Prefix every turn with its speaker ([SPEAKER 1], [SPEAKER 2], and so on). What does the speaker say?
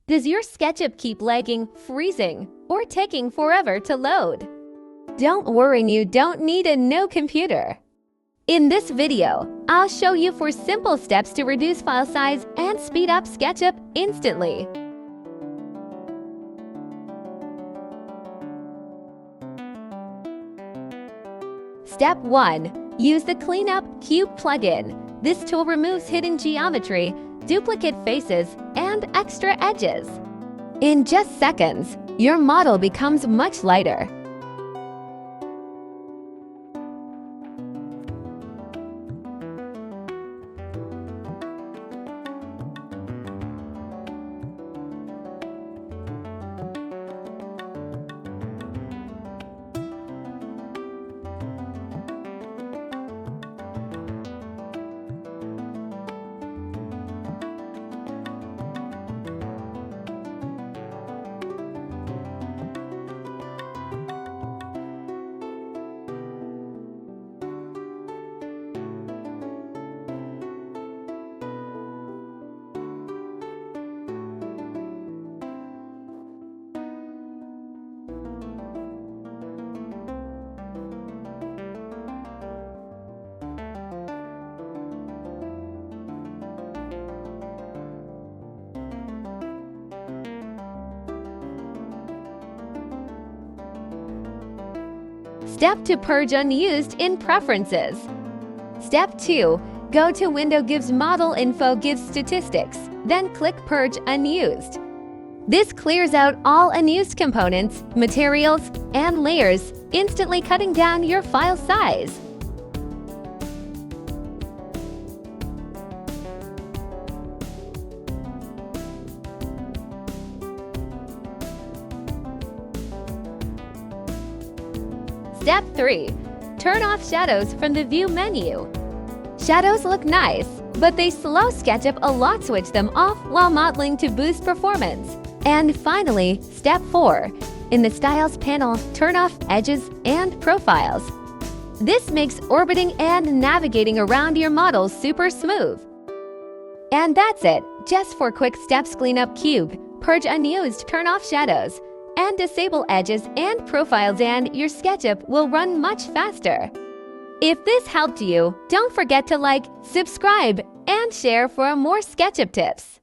[SPEAKER 1] Does your SketchUp keep lagging, freezing, or taking forever to load? Don't worry, you don't need a new computer. In this video, I'll show you 4 simple steps to reduce file size and speed up SketchUp instantly. Step 1. Use the CleanUp³ plugin. This tool removes hidden geometry, duplicate faces, and extra edges. In just seconds, your model becomes much lighter. Step to purge unused in Preferences. Step 2. Go to Window Gives Model Info Gives Statistics, then click Purge Unused. This clears out all unused components, materials, and layers, instantly cutting down your file size. Step 3. Turn off shadows from the View menu. Shadows look nice, but they slow SketchUp a lot. Switch them off while modeling to boost performance. And finally, Step 4. In the Styles panel, turn off edges and profiles. This makes orbiting and navigating around your model super smooth. And that's it. Just 4 quick steps: CleanUp³, purge unused, turn off shadows, and disable edges and profiles, and your SketchUp will run much faster. If this helped you, don't forget to like, subscribe, and share for more SketchUp tips.